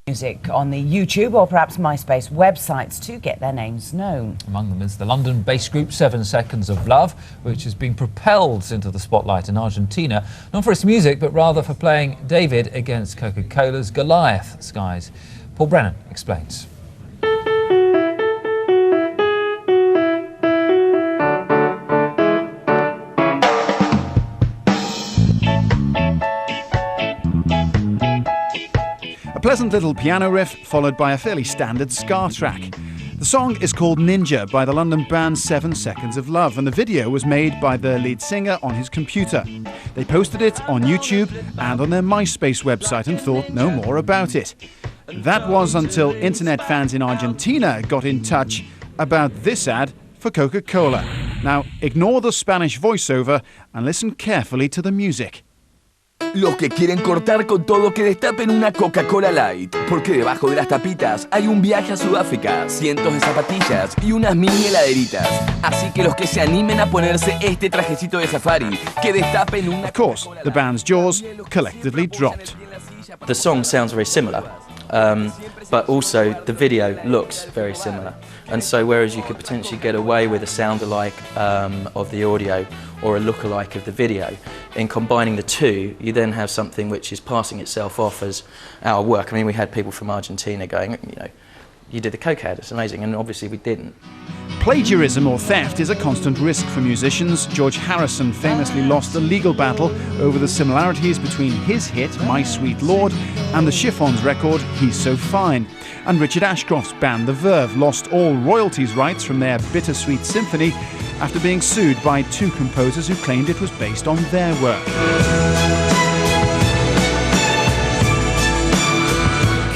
Music on the YouTube or perhaps MySpace websites to get their names known. Among them is the London-based group 7 Seconds of Love, which has been propelled into the spotlight in Argentina, not for its music, but rather for playing David against Coca Cola's Goliath skies. Paul Brennan explains. A pleasant little piano riff followed by a fairly standard ska track. The song is called Ninja by the London band 7 Seconds of Love, and the video was made by the lead singer on his computer. They posted it on YouTube and on their MySpace website and thought no more about it. That was until internet fans in Argentina got in touch about this ad for Coca Cola. Now, ignore the Spanish voiceover and listen carefully to the music. Los que quieren cortar con todo, que destapen una Coca Cola Light, porque debajo de las tapitas hay un viaje a Sudáfrica, cientos de zapatillas y unas mini heladeritas. Así que los que se animen a ponerse este trajecito de safari, que destapen una. Of course, the band's jaws collectively dropped. The song sounds very similar, but also the video looks very similar. And so whereas you could potentially get away with a sound-alike of the audio or a look-alike of the video, in combining the two, you then have something which is passing itself off as our work. I mean, we had people from Argentina going, you know, you did the Coke ad, it's amazing, and obviously we didn't. Plagiarism or theft is a constant risk for musicians. George Harrison famously lost a legal battle over the similarities between his hit, My Sweet Lord, and the Chiffons record, He's So Fine. And Richard Ashcroft's band The Verve lost all royalties rights from their Bittersweet Symphony after being sued by two composers who claimed it was based on their work.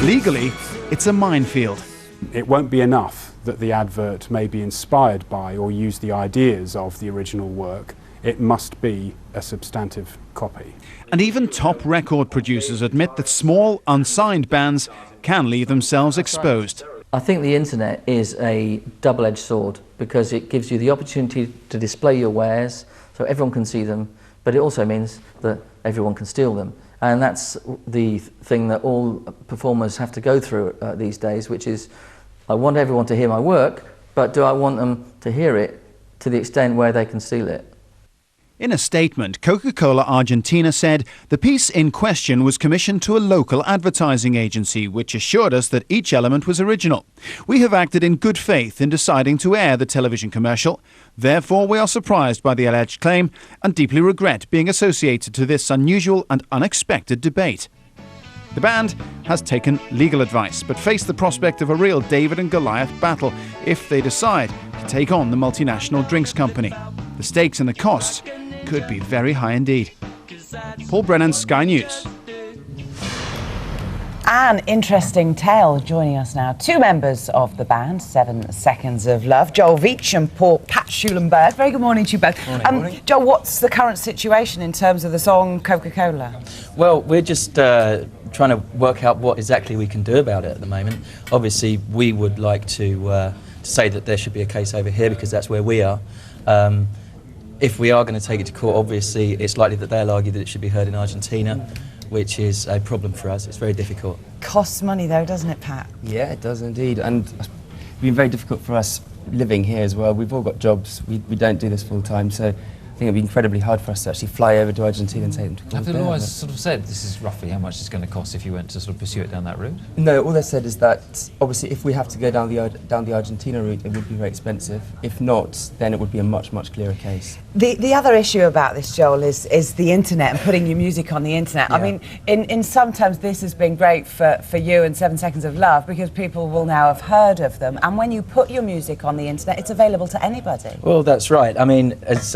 Legally, it's a minefield. It won't be enough that the advert may be inspired by or use the ideas of the original work. It must be a substantive copy. And even top record producers admit that small, unsigned bands can leave themselves exposed. I think the internet is a double-edged sword because it gives you the opportunity to display your wares so everyone can see them, but it also means that everyone can steal them. And that's the thing that all performers have to go through these days, which is, I want everyone to hear my work, but do I want them to hear it to the extent where they can steal it? In a statement, Coca Cola Argentina said the piece in question was commissioned to a local advertising agency, which assured us that each element was original. We have acted in good faith in deciding to air the television commercial. Therefore, we are surprised by the alleged claim and deeply regret being associated to this unusual and unexpected debate. The band has taken legal advice, but face the prospect of a real David and Goliath battle if they decide to take on the multinational drinks company. The stakes and the costs could be very high indeed. Paul Brennan, Sky News. An interesting tale joining us now. Two members of the band, 7 Seconds of Love, Joel Veitch and Pat Schulenberg. Very good morning to you both. Morning. Joel, what's the current situation in terms of the song Coca Cola? Well, we're just trying to work out what exactly we can do about it at the moment. Obviously, we would like to say that there should be a case over here because that's where we are. If we are going to take it to court, obviously, it's likely that they'll argue that it should be heard in Argentina, which is a problem for us. It's very difficult. Costs money though, doesn't it, Pat? Yeah, it does indeed, and it's been very difficult for us living here as well. We've all got jobs, we don't do this full time, so I think it'd be incredibly hard for us to actually fly over to Argentina and take them to court. Have the lawyers sort of said this is roughly how much it's going to cost if you went to sort of pursue it down that route? No, all they said is that obviously if we have to go down the Argentina route, it would be very expensive. If not, then it would be a much clearer case. The other issue about this, Joel, is the internet and putting your music on the internet. Yeah. I mean, in some terms this has been great for you and 7 Seconds of Love because people will now have heard of them, and when you put your music on the internet it's available to anybody. Well, that's right. I mean, as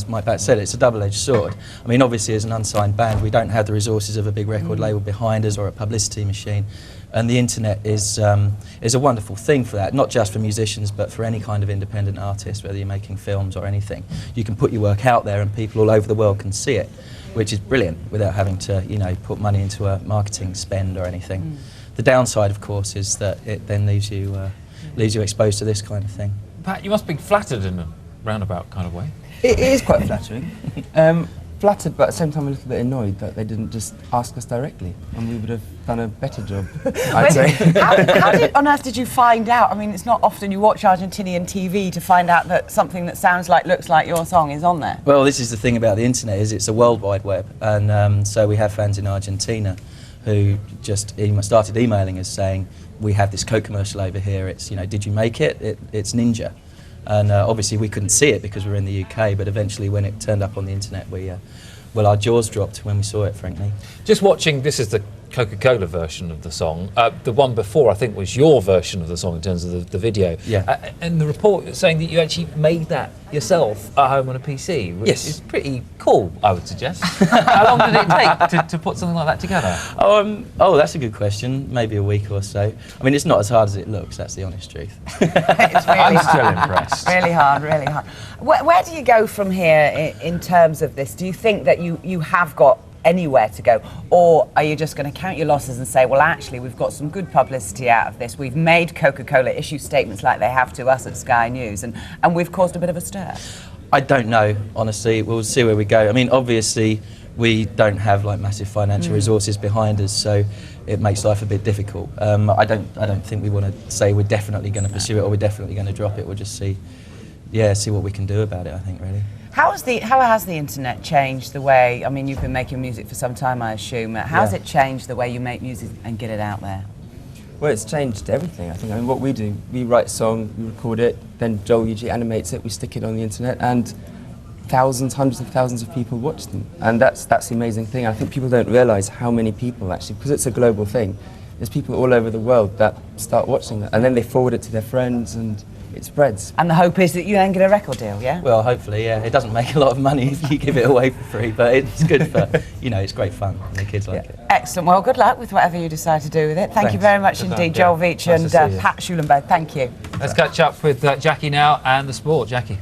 Mike Bat said, it's a double-edged sword. I mean, obviously as an unsigned band we don't have the resources of a big record label behind us or a publicity machine. And the internet is a wonderful thing for that, not just for musicians, but for any kind of independent artist, whether you're making films or anything. You can put your work out there and people all over the world can see it, which is brilliant, without having to, you know, put money into a marketing spend or anything. The downside, of course, is that it then leaves you exposed to this kind of thing. Pat, you must be flattered in a roundabout kind of way. It is quite flattering. flattered, but at the same time a little bit annoyed that they didn't just ask us directly, and we would have done a better job, I'd say. How on earth did you find out? I mean, it's not often you watch Argentinian TV to find out that something that sounds like, looks like your song is on there. Well, this is the thing about the internet, is it's a world wide web, and so we have fans in Argentina who just started emailing us saying, we have this Coke commercial over here, it's, you know, did you make it? It's Ninja. And obviously we couldn't see it because we're in the UK, but eventually when it turned up on the internet, well, our jaws dropped when we saw it, frankly. Just watching, this is the Coca Cola version of the song. The one before, I think, was your version of the song in terms of the video. Yeah. And the report saying that you actually made that yourself at home on a PC, which Yes. is pretty cool, I would suggest. How long did it take to put something like that together? Oh, that's a good question. Maybe a week or so. I mean, it's not as hard as it looks, that's the honest truth. It's really I'm hard. still impressed. Really hard, really hard. Where do you go from here in terms of this? Do you think that you have got anywhere to go, or are you just going to count your losses and say, well, actually, we've got some good publicity out of this, we've made Coca-Cola issue statements like they have to us at Sky News, and we've caused a bit of a stir? I don't know, honestly. We'll see where we go. I mean, obviously, we don't have like massive financial resources behind us, so it makes life a bit difficult. I don't think we want to say we're definitely going to pursue it or we're definitely going to drop it. We'll just see what we can do about it, I think, really. How has the internet changed the way, I mean, you've been making music for some time, I assume. How has it changed the way you make music and get it out there? Well, it's changed everything, I think. I mean, what we do, we write a song, we record it, then Joel usually animates it, we stick it on the internet, and thousands, hundreds of thousands of people watch them. And that's the amazing thing. I think people don't realise how many people actually, because it's a global thing, there's people all over the world that start watching that, and then they forward it to their friends, and it spreads. And the hope is that you then get a record deal, yeah? Well, hopefully, yeah. It doesn't make a lot of money if you give it away for free, but it's good for, it's great fun, and the kids like it. Excellent. Well, good luck with whatever you decide to do with it. Thank you Thanks. very much Good indeed, luck, Joel yeah. Veitch Nice to and see you. Pat Schulenberg. Thank you. Let's catch up with Jackie now and the sport. Jackie.